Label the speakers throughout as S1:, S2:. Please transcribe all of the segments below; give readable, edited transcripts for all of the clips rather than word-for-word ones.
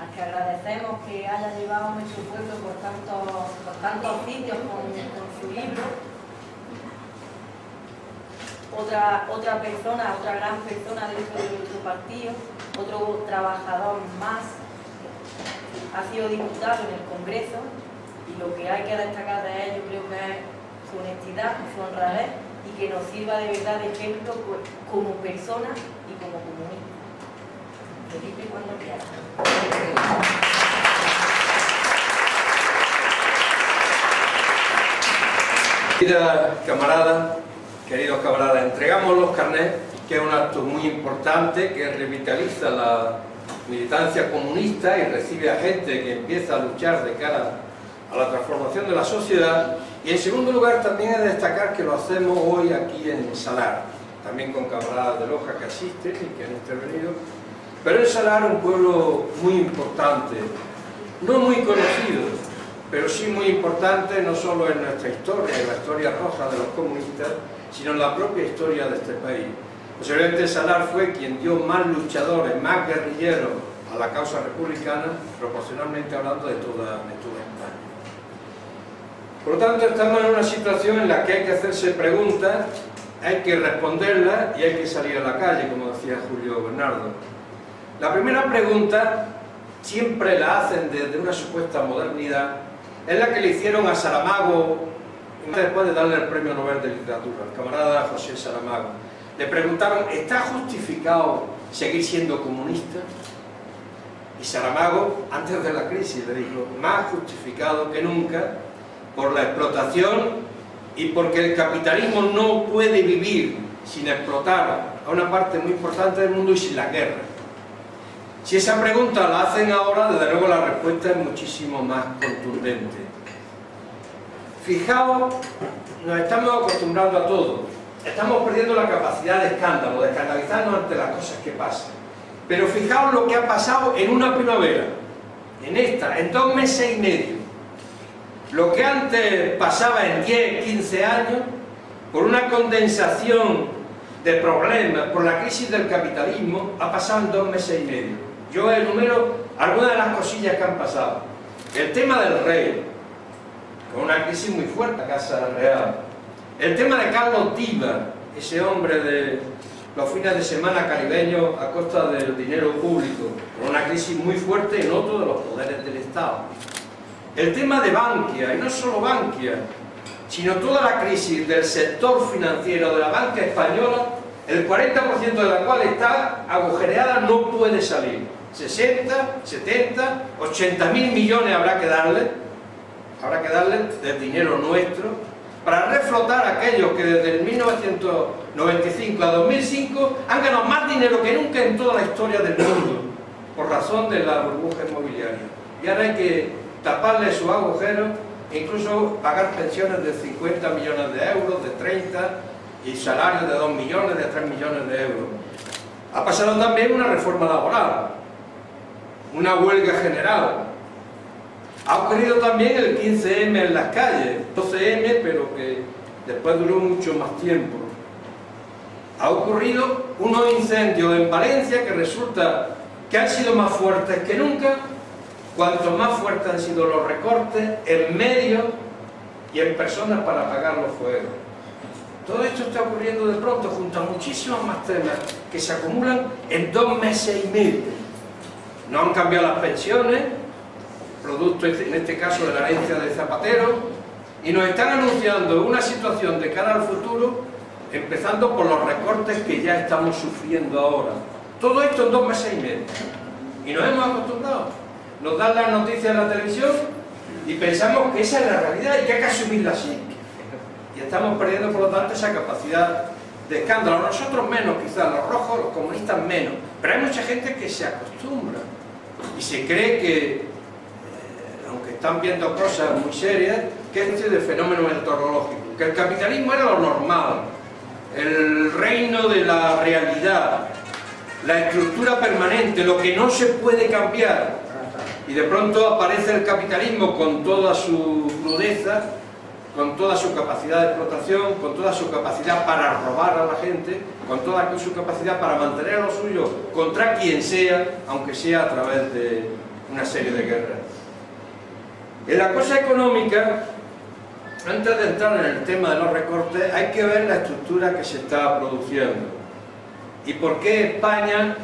S1: al que agradecemos que haya llevado nuestro pueblo por tantos sitios con su libro. Otra persona, otra gran persona dentro de nuestro partido, otro trabajador más, ha sido diputado en el Congreso, y lo que hay que destacar de él, yo creo que es su honestidad, su honradez, y que nos sirva de verdad de ejemplo como persona y como comunista. Felipe, cuando quieras.
S2: Queridos camaradas, entregamos los carnets, que es un acto muy importante que revitaliza la militancia comunista y recibe a gente que empieza a luchar de cara a la transformación de la sociedad. Y en segundo lugar también es destacar que lo hacemos hoy aquí en Salar, también con camaradas de Loja que asisten y que han intervenido. Pero en Salar, un pueblo muy importante, no muy conocido, pero sí muy importante, no solo en nuestra historia, en la historia roja de los comunistas, sino en la propia historia de este país. Posiblemente Salar fue quien dio más luchadores, más guerrilleros a la causa republicana, proporcionalmente hablando de toda España. Por lo tanto, estamos en una situación en la que hay que hacerse preguntas, hay que responderlas y hay que salir a la calle, como decía Julio Bernardo. La primera pregunta, siempre la hacen desde una supuesta modernidad, es la que le hicieron a Saramago después de darle el Premio Nobel de Literatura, el camarada José Saramago. Le preguntaron, ¿está justificado seguir siendo comunista? Y Saramago, antes de la crisis, le dijo, más justificado que nunca, por la explotación y porque el capitalismo no puede vivir sin explotar a una parte muy importante del mundo y sin la guerra. Si esa pregunta la hacen ahora, desde luego la respuesta es muchísimo más contundente. Fijaos, nos estamos acostumbrando a todo. Estamos perdiendo la capacidad de escándalo, de escandalizarnos ante las cosas que pasan. Pero fijaos lo que ha pasado en una primavera, en 2 meses y medio. Lo que antes pasaba en 10, 15 años, por una condensación de problemas, por la crisis del capitalismo, ha pasado en 2 meses y medio. Yo enumero algunas de las cosillas que han pasado. El tema del rey, con una crisis muy fuerte en la Casa Real. El tema de Carlos Díaz, ese hombre de los fines de semana caribeños a costa del dinero público, con una crisis muy fuerte en otro de los poderes del Estado. El tema de Bankia, y no solo Bankia, sino toda la crisis del sector financiero de la banca española, el 40% de la cual está agujereada, no puede salir. 60, 70, 80.000 millones habrá que darle de dinero nuestro, para reflotar a aquellos que desde el 1995 a 2005 han ganado más dinero que nunca en toda la historia del mundo, por razón de la burbuja inmobiliaria. Y ahora hay que taparle sus agujeros e incluso pagar pensiones de 50 millones de euros, de 30, y salarios de 2 millones, de 3 millones de euros. Ha pasado también una reforma laboral, una huelga general. Ha ocurrido también el 15M en las calles, 12M, pero que después duró mucho más tiempo. Ha ocurrido unos incendios en Valencia que resulta que han sido más fuertes que nunca, cuanto más fuertes han sido los recortes en medios y en personas para apagar los fuegos. Todo esto está ocurriendo de pronto junto a muchísimos más temas que se acumulan en 2 meses y medio. No han cambiado las pensiones, producto en este caso de la herencia de Zapatero, y nos están anunciando una situación de cara al futuro, empezando por los recortes que ya estamos sufriendo ahora. Todo esto en 2 meses y medio. Y nos hemos acostumbrado. Nos dan las noticias en la televisión y pensamos que esa es la realidad y que hay que asumirla así. Y estamos perdiendo, por lo tanto, esa capacidad de escándalo. Nosotros menos, quizás, los rojos, los comunistas menos. Pero hay mucha gente que se acostumbra y se cree que, aunque están viendo cosas muy serias, que es una especie de fenómeno meteorológico, que el capitalismo era lo normal, el reino de la realidad, la estructura permanente, lo que no se puede cambiar. Y de pronto aparece el capitalismo con toda su crudeza, con toda su capacidad de explotación, con toda su capacidad para robar a la gente, con toda su capacidad para mantener a lo suyo contra quien sea, aunque sea a través de una serie de guerras. En la cosa económica, antes de entrar en el tema de los recortes, hay que ver la estructura que se está produciendo y por qué España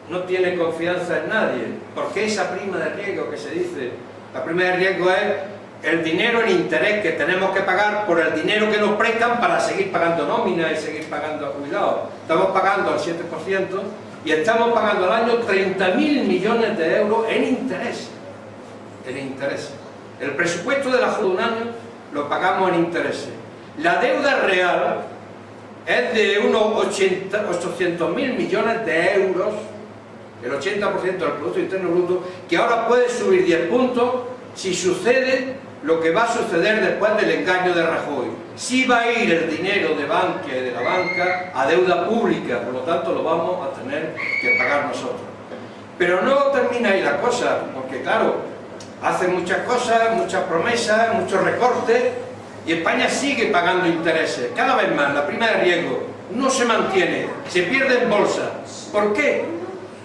S2: no tiene confianza en nadie. ¿Por qué esa prima de riesgo que se dice? La prima de riesgo es el dinero en interés que tenemos que pagar por el dinero que nos prestan para seguir pagando nómina y seguir pagando jubilados. Estamos pagando al 7% y estamos pagando al año 30.000 millones de euros en intereses. En intereses. El presupuesto de la Junta de un año lo pagamos en intereses. La deuda real es de unos 800.000 millones de euros, el 80% del Producto Interno Bruto, que ahora puede subir 10 puntos si sucede lo que va a suceder después del engaño de Rajoy. Sí va a ir el dinero de Bankia y de la banca a deuda pública, por lo tanto lo vamos a tener que pagar nosotros. Pero no termina ahí la cosa, porque claro, hacen muchas cosas, muchas promesas, muchos recortes, y España sigue pagando intereses. Cada vez más, la prima de riesgo no se mantiene, se pierde en bolsa. ¿Por qué?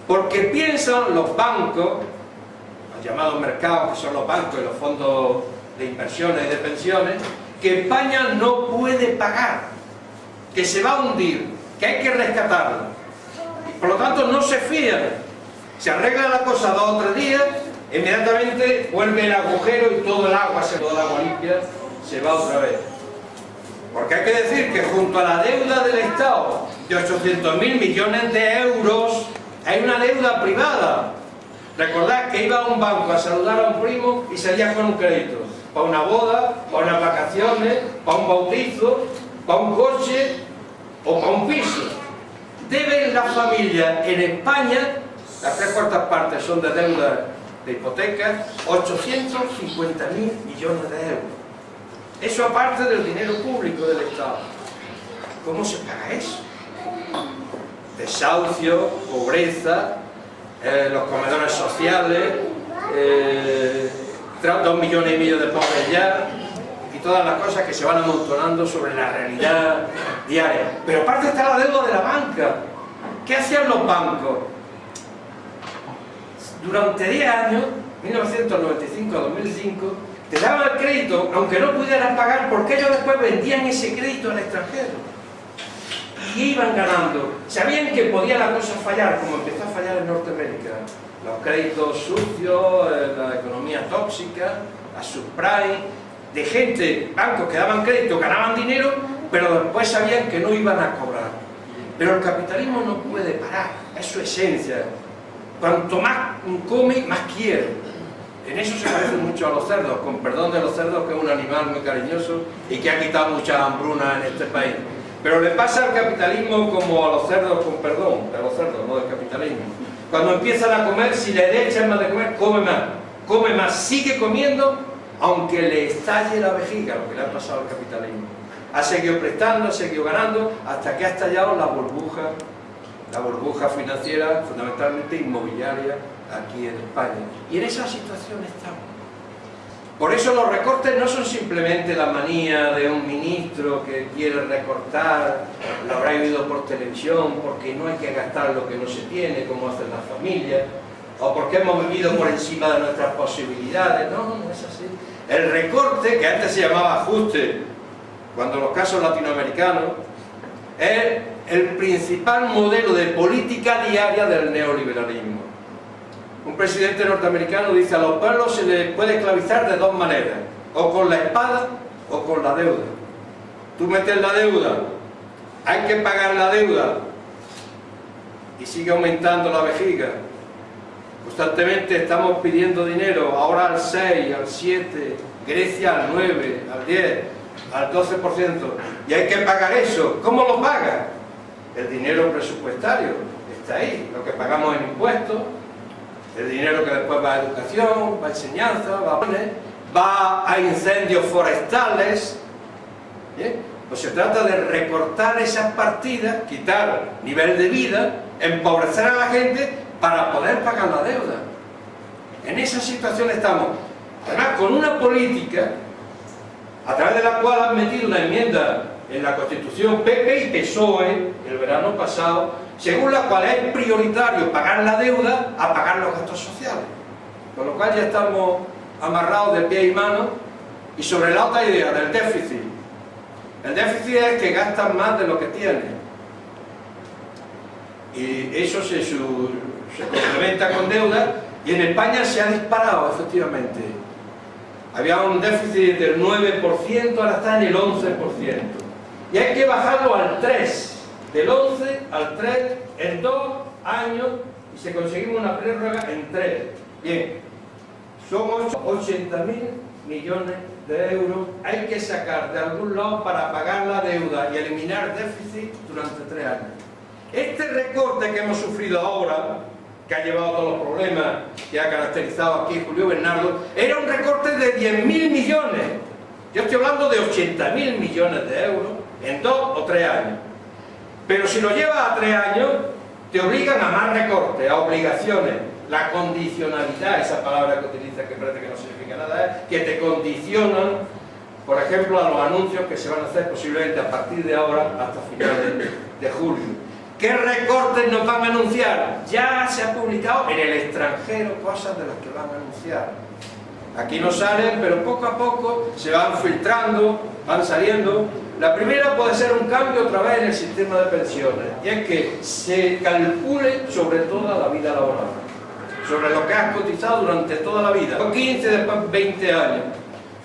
S2: Porque piensan los bancos, los llamados mercados, que son los bancos y los fondos de inversiones y de pensiones, que España no puede pagar, que se va a hundir, que hay que rescatarlo. Y por lo tanto no se fían. Se arregla la cosa 2 o 3 días, inmediatamente vuelve el agujero y todo el agua limpia se va otra vez. Porque hay que decir que junto a la deuda del Estado de 800.000 millones de euros hay una deuda privada. Recordad que iba a un banco a saludar a un primo y salía con un crédito para una boda, para unas vacaciones, para un bautizo, para un coche o para un piso. Deben las familias en España, las 3/4 partes son de deuda de hipotecas, 850.000 millones de euros. Eso aparte del dinero público del Estado. ¿Cómo se paga eso? Desahucio, pobreza, los comedores sociales, 2,5 millones de pobres ya, y todas las cosas que se van amontonando sobre la realidad diaria. Pero aparte está la deuda de la banca. ¿Qué hacían los bancos? Durante 10 años, 1995 a 2005, te daban el crédito, aunque no pudieran pagar, porque ellos después vendían ese crédito al extranjero. Y iban ganando. Sabían que podía la cosa fallar, como empezó a fallar en Norteamérica. Los créditos sucios, la economía tóxica, la subprime, de gente, bancos que daban crédito, ganaban dinero, pero después sabían que no iban a cobrar. Pero el capitalismo no puede parar, es su esencia. Cuanto más come, más quiere. En eso se parece mucho a los cerdos, con perdón de los cerdos, que es un animal muy cariñoso y que ha quitado muchas hambrunas en este país. Pero le pasa al capitalismo como a los cerdos, con perdón, de los cerdos, no del capitalismo. Cuando empiezan a comer, si le echan más de comer, come más, sigue comiendo, aunque le estalle la vejiga, lo que le ha pasado al capitalismo. Ha seguido prestando, ha seguido ganando, hasta que ha estallado la burbuja financiera, fundamentalmente inmobiliaria, aquí en España. Y en esa situación estamos. Por eso los recortes no son simplemente la manía de un ministro que quiere recortar, lo habrá oído por televisión, porque no hay que gastar lo que no se tiene, como hacen las familias, o porque hemos vivido por encima de nuestras posibilidades. No, no es así. El recorte, que antes se llamaba ajuste, cuando los casos latinoamericanos, es el principal modelo de política diaria del neoliberalismo. Un presidente norteamericano dice: a los pueblos se les puede esclavizar de 2 maneras, o con la espada o con la deuda. Tú metes la deuda, hay que pagar la deuda y sigue aumentando la vejiga. Constantemente estamos pidiendo dinero, ahora al 6, al 7, Grecia al 9, al 10, al 12%, y hay que pagar eso. ¿Cómo lo paga? El dinero presupuestario está ahí, lo que pagamos en impuestos, el dinero que después va a educación, va a enseñanza, va a incendios forestales. ¿Bien? Pues se trata de recortar esas partidas, quitar nivel de vida, empobrecer a la gente para poder pagar la deuda. En esa situación estamos. Además, con una política a través de la cual han metido una enmienda en la Constitución PP y PSOE el verano pasado, según la cual es prioritario pagar la deuda a pagar los gastos sociales. Con lo cual ya estamos amarrados de pie y mano. Y sobre la otra idea del déficit. El déficit es que gastan más de lo que tienen. Y eso se complementa con deuda, y en España se ha disparado, efectivamente. Había un déficit del 9%, ahora está en el 11%. Y hay que bajarlo al 3%, del 11 al 3 en 2 años, y se conseguimos una prórroga en 3. Bien, son 80.000 millones de euros, hay que sacar de algún lado para pagar la deuda y eliminar déficit durante 3 años. Este recorte que hemos sufrido ahora, que ha llevado a todos los problemas que ha caracterizado aquí Julio Bernardo, era un recorte de 10.000 millones. Yo estoy hablando de 80.000 millones de euros en 2 o 3 años. Pero si lo llevas a 3 años, te obligan a más recortes, a obligaciones. La condicionalidad, esa palabra que utiliza que parece que no significa nada, es que te condicionan, por ejemplo, a los anuncios que se van a hacer posiblemente a partir de ahora hasta finales de julio. ¿Qué recortes nos van a anunciar? Ya se ha publicado en el extranjero cosas de las que van a anunciar. Aquí no salen, pero poco a poco se van filtrando, van saliendo. La primera puede ser un cambio otra vez en el sistema de pensiones, y es que se calcule sobre toda la vida laboral, sobre lo que has cotizado durante toda la vida, 15, después 20 años.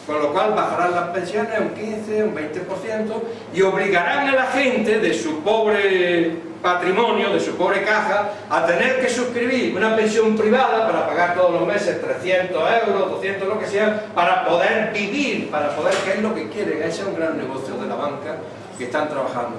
S2: Con lo cual bajarán las pensiones un 15, un 20% y obligarán a la gente de su pobre patrimonio, de su pobre caja, a tener que suscribir una pensión privada para pagar todos los meses 300 euros, 200, lo que sea, para poder vivir, para poder, que es lo que quieren. Ese es un gran negocio de la banca que están trabajando.